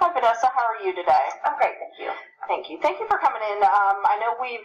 Hi, Vanessa. How are you today? I'm great, thank you. Thank you. Thank you for coming in. I know we've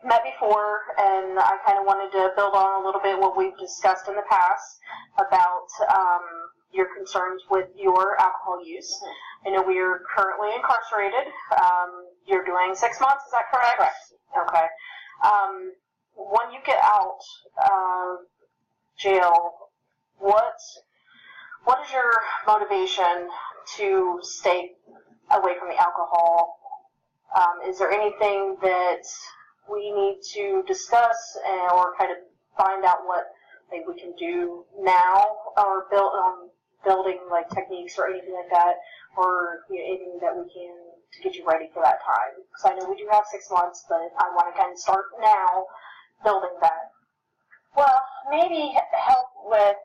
met before, and I kind of wanted to build on a little bit what we've discussed in the past about your concerns with your alcohol use. Mm-hmm. I know we are currently incarcerated. You're doing 6 months, is that correct? Correct. Okay. When you get out of jail, what is your motivation to stay away from the alcohol? Is there anything that we need to discuss or kind of find out what we can do now, or building like techniques or anything like that, or anything that we can to get you ready for that time? Because I know we do have 6 months, but I want to kind of start now building that. Well, maybe help with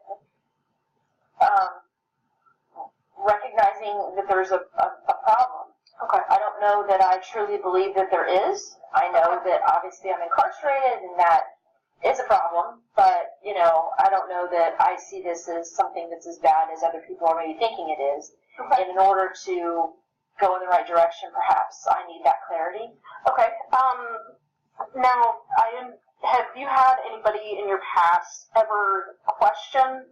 recognizing that there's a problem. Okay. I don't know that I truly believe that there is. I know that obviously I'm incarcerated and that is a problem, but, I don't know that I see this as something that's as bad as other people are maybe thinking it is. Okay. And in order to go in the right direction, perhaps I need that clarity. Okay. Now, have you had anybody in your past ever question,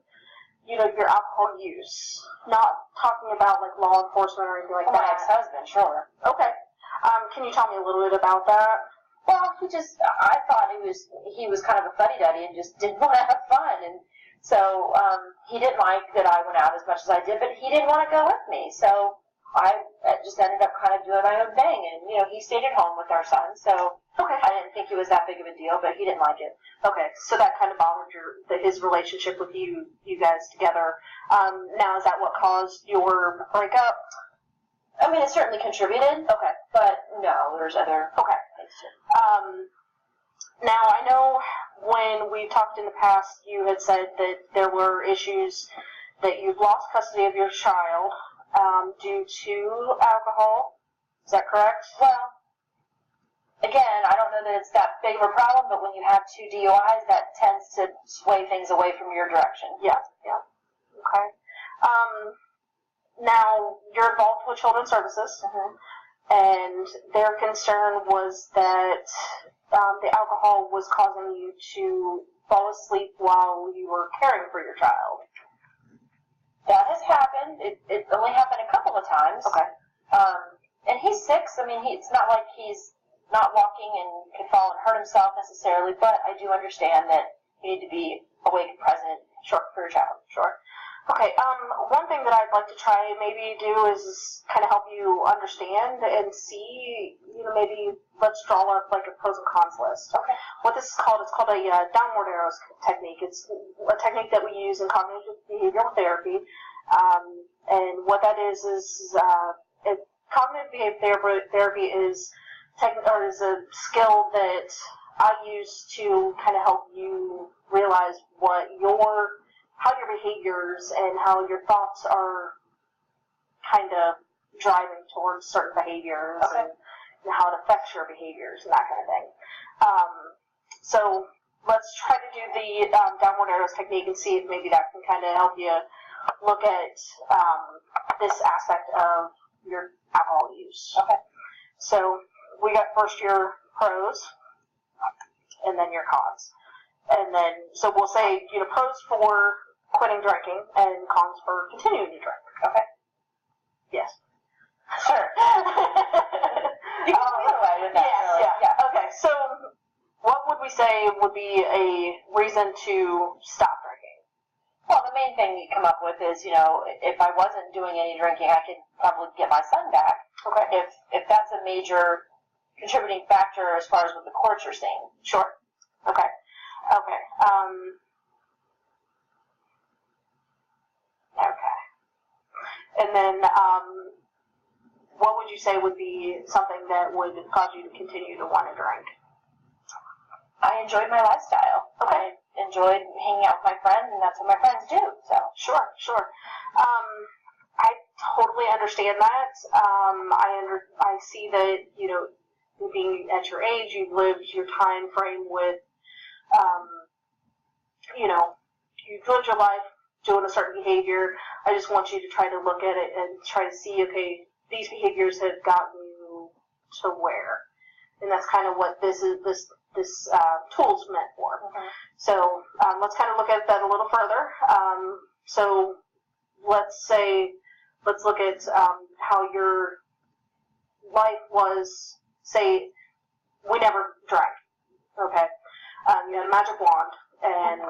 your alcohol use? Not talking about like law enforcement or anything like that. My ex-husband, sure. Okay. Can you tell me a little bit about that? Well, I thought he was kind of a fuddy-duddy and just didn't want to have fun. And so he didn't like that I went out as much as I did, but he didn't want to go with me. So I just ended up kind of doing my own thing. And, he stayed at home with our son. So okay. I didn't think it was that big of a deal, but he didn't like it. Okay. So that kind of bothered his relationship with you guys together. Now, is that what caused your breakup? I mean, it certainly contributed. Okay. But no, there's other things too. Now, I know when we talked in the past, you had said that there were issues that you've lost custody of your child due to alcohol. Is that correct? Well, again, I don't know that it's that big of a problem, but when you have 2 DUIs, that tends to sway things away from your direction. Yeah. Okay. Now, you're involved with Children's Services, and their concern was that the alcohol was causing you to fall asleep while you were caring for your child. That has happened. It only happened a couple of times. Okay. And he's 6. I mean, it's not like he's not walking and could fall and hurt himself necessarily, but I do understand that you need to be awake and present for your child. Sure. Okay, one thing that I'd like to try maybe do is kind of help you understand and see, maybe let's draw up like a pros and cons list. Okay. What this is called, it's called a downward arrows technique. It's a technique that we use in cognitive behavioral therapy. And what that is cognitive behavioral therapy is a skill that I use to kind of help you realize how your behaviors and how your thoughts are kind of driving towards certain behaviors and how it affects your behaviors and that kind of thing. So let's try to do the downward arrows technique and see if maybe that can kind of help you look at this aspect of your alcohol use. Okay. So we got first your pros and then your cons. And then, so we'll say, pros for quitting drinking and cons for continuing to drink. Okay. Yes. Sure. You can go either way with that. Yes, yeah. Okay, so what would we say would be a reason to stop drinking? Well, the main thing you come up with is, if I wasn't doing any drinking, I could probably get my son back. Okay. If that's a major contributing factor as far as what the courts are saying. Sure. Okay. Okay. Okay. And then, what would you say would be something that would cause you to continue to want to drink? I enjoyed my lifestyle. Okay. I enjoyed hanging out with my friends, and that's what my friends do. So Sure. I totally understand that. I see that, being at your age, you've lived your time frame with, you've lived your life doing a certain behavior. I just want you to try to look at it and try to see, okay, these behaviors have gotten you to where, and that's kind of what this tool's meant for. So let's kind of look at that a little further. So let's look at how your life was. Say we never drank, okay? You had a magic wand, and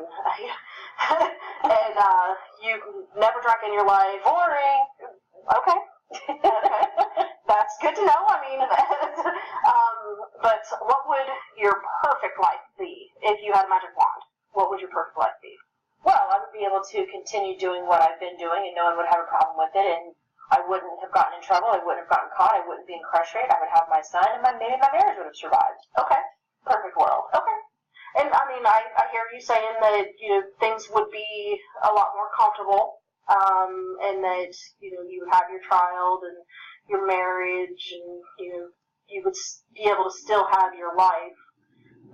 you never drank in your life. Boring. Okay. Okay. That's good to know. I mean, but what would your perfect life be if you had a magic wand? What would your perfect life be? Well, I would be able to continue doing what I've been doing, and no one would have a problem with it, and I wouldn't have gotten in trouble. I wouldn't have gotten caught. I wouldn't be incarcerated. I would have my son, and maybe my marriage would have survived. Okay. Perfect world. Okay. And I mean, I hear you saying that, you know, things would be a lot more comfortable, and that, you know, you would have your child and your marriage, and, you know, you would be able to still have your life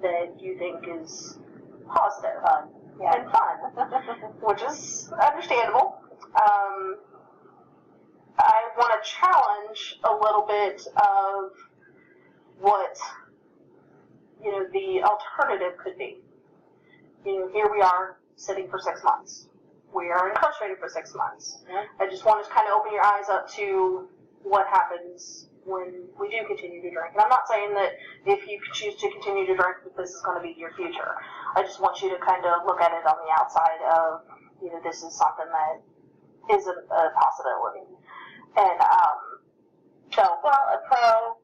that you think is positive and fun, which is understandable. I want to challenge a little bit of what, you know, the alternative could be. You know, here we are sitting for 6 months. We are incarcerated for 6 months. Mm-hmm. I just want to kind of open your eyes up to what happens when we do continue to drink. And I'm not saying that if you choose to continue to drink that this is going to be your future. I just want you to kind of look at it on the outside of, you know, this is something that is a possibility. And well, a pro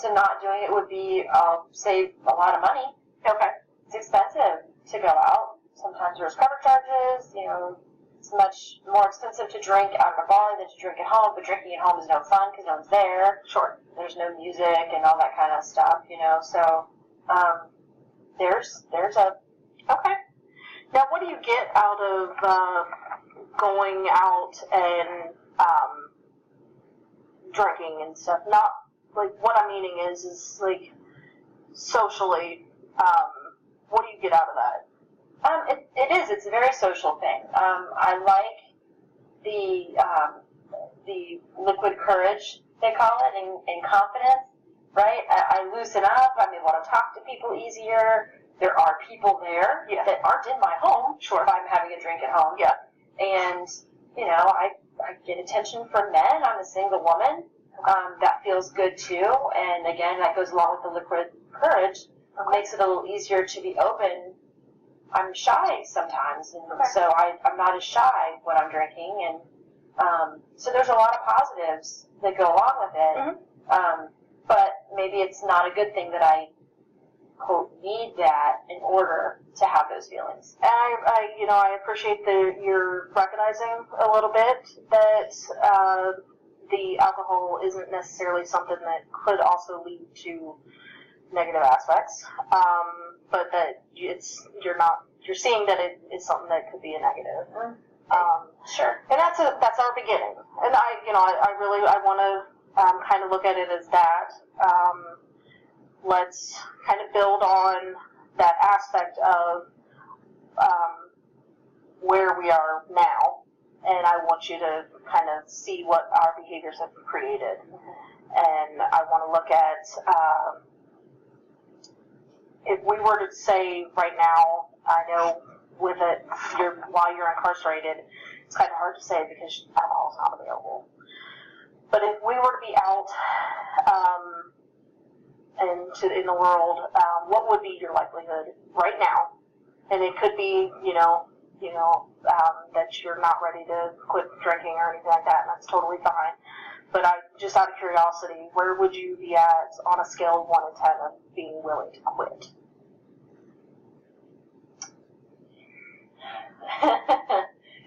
to not doing it would be save a lot of money. Okay. It's expensive to go out. Sometimes there's cover charges. You know, it's much more expensive to drink out of a bar than to drink at home. But drinking at home is no fun because no one's there. Sure. There's no music and all that kind of stuff. You know, so there's a okay. Now, what do you get out of going out and drinking and stuff? Not like what I'm meaning is like socially. What do you get out of that? It's a very social thing. I like the liquid courage, they call it, and confidence, right? I loosen up. I'm able to talk to people easier. There are people there that aren't in my home. Sure. If I'm having a drink at home. Yeah. And, you know, I get attention from men. I'm a single woman. That feels good too. And again, that goes along with the liquid courage. It makes it a little easier to be open. I'm shy sometimes, and so I'm not as shy when I'm drinking. And so there's a lot of positives that go along with it. Mm-hmm. But maybe it's not a good thing that I, quote, need that in order to have those feelings. And I appreciate you're recognizing a little bit that the alcohol isn't necessarily something that could also lead to negative aspects, but that you're seeing that it is something that could be a negative. Sure. And that's our beginning. And I want to kind of look at it as that. Let's kind of build on that aspect of where we are now, and I want you to kind of see what our behaviors have created. And I want to look at if we were to say right now, I know with it, while you're incarcerated, it's kind of hard to say because alcohol is not available. But if we were to be out in the world, what would be your likelihood right now? And it could be, that you're not ready to quit drinking or anything like that, and that's totally fine. But just out of curiosity, where would you be at on a scale of 1 to 10 of being willing to quit?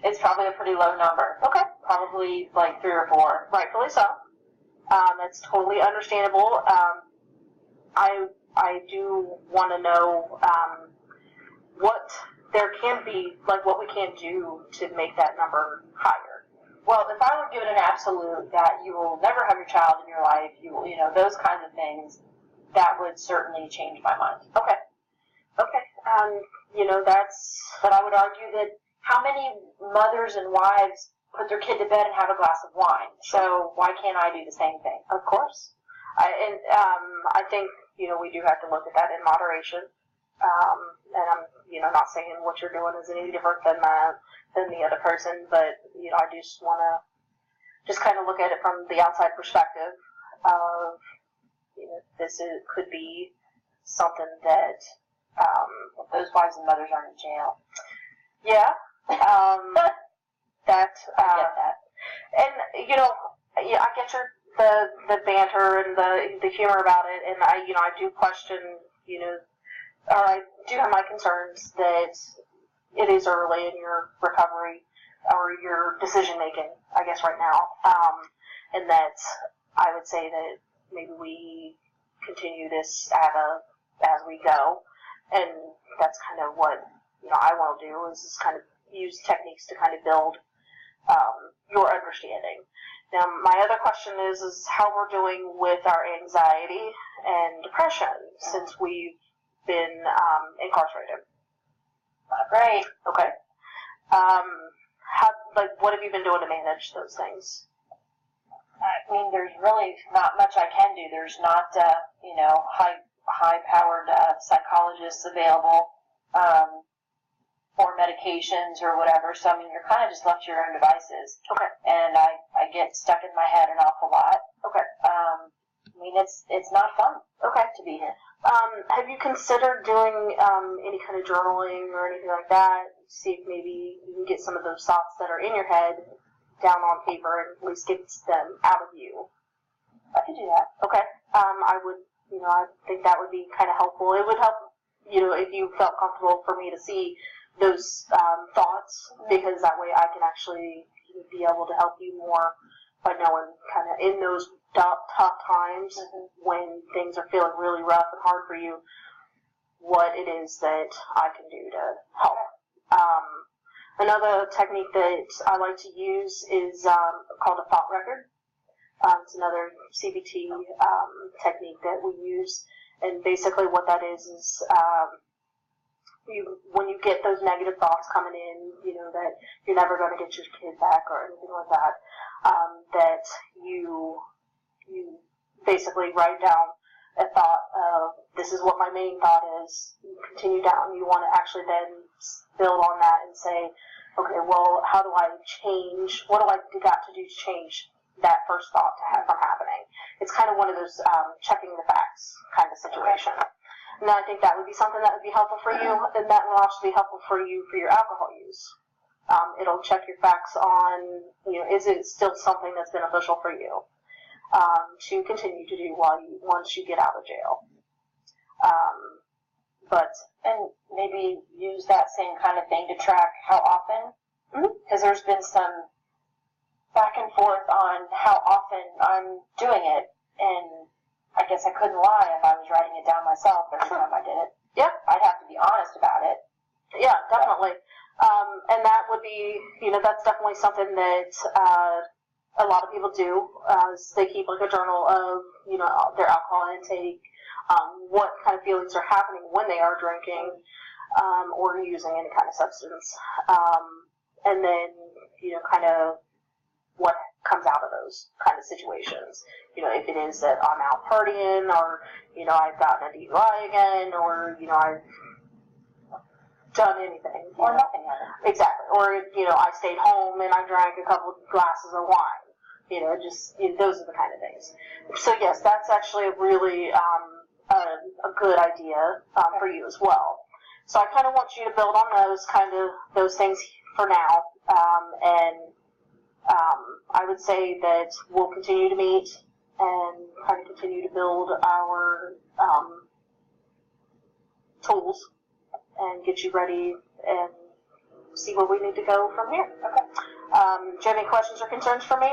It's probably a pretty low number. Okay. Probably like 3 or 4. Rightfully so. That's totally understandable. I do want to know what there can be, like what we can do to make that number higher. Well, if I were given an absolute that you will never have your child in your life, those kinds of things, that would certainly change my mind. Okay. That's. But I would argue that how many mothers and wives put their kid to bed and have a glass of wine? So why can't I do the same thing? Of course. I think, we do have to look at that in moderation. And I'm, not saying what you're doing is any different than the other person, but, I just want to just kind of look at it from the outside perspective of, could be something that, those wives and mothers aren't in jail. Yeah. I get that. And, I get the banter and the humor about it, and I do question, or I do have my concerns that it is early in your recovery or your decision making, I guess, right now, and that I would say that maybe we continue this as we go, and that's kind of what I want to do is kind of use techniques to kind of build your understanding. Now, my other question is how we're doing with our anxiety and depression since we've been incarcerated. Not great. Okay. What have you been doing to manage those things? I mean, there's really not much I can do. There's not, high-powered psychologists available or medications or whatever. So, I mean, you're kind of just left to your own devices. Okay. And I get stuck in my head an awful lot. Okay. I mean, it's not fun. Okay. To be here. Have you considered doing any kind of journaling or anything like that? See if maybe you can get some of those thoughts that are in your head down on paper and at least get them out of you. I could do that. Okay. I would, I think that would be kind of helpful. It would help, if you felt comfortable for me to see those thoughts, because that way I can actually be able to help you more by knowing kind of in those tough times when things are feeling really rough and hard for you, what it is that I can do to help. Another technique that I like to use is called a thought record. It's another CBT technique that we use, and basically what that is when you get those negative thoughts coming in, that you're never going to get your kid back or anything like that, that you basically write down a thought of, this is what my main thought is. You continue down. You want to actually then build on that and say, okay, well, how do I change? What do I got to do to change that first thought from happening? It's kind of one of those checking the facts kind of situation. And I think that would be something that would be helpful for you, and that will also be helpful for you for your alcohol use. It'll check your facts on, is it still something that's beneficial for you to continue to do once you get out of jail. And maybe use that same kind of thing to track how often, because there's been some back and forth on how often I'm doing it, and I guess I couldn't lie if I was writing it down myself every time I did it. Yeah. I'd have to be honest about it. Yeah, definitely. And that would be, that's definitely something that a lot of people do. They keep like a journal of, their alcohol intake, what kind of feelings are happening when they are drinking or using any kind of substance. And then, kind of what comes out of those kind of situations. If it is that I'm out partying or, I've gotten a DUI again or, I've done anything. Or nothing happened. Exactly. Or, I stayed home and I drank a couple of glasses of wine. Those are the kind of things. So, yes, that's actually a really a good idea for you as well. So I kind of want you to build on those things for now. And I would say that we'll continue to meet and kind of continue to build our tools and get you ready and see where we need to go from here. Okay. Do you have any questions or concerns for me?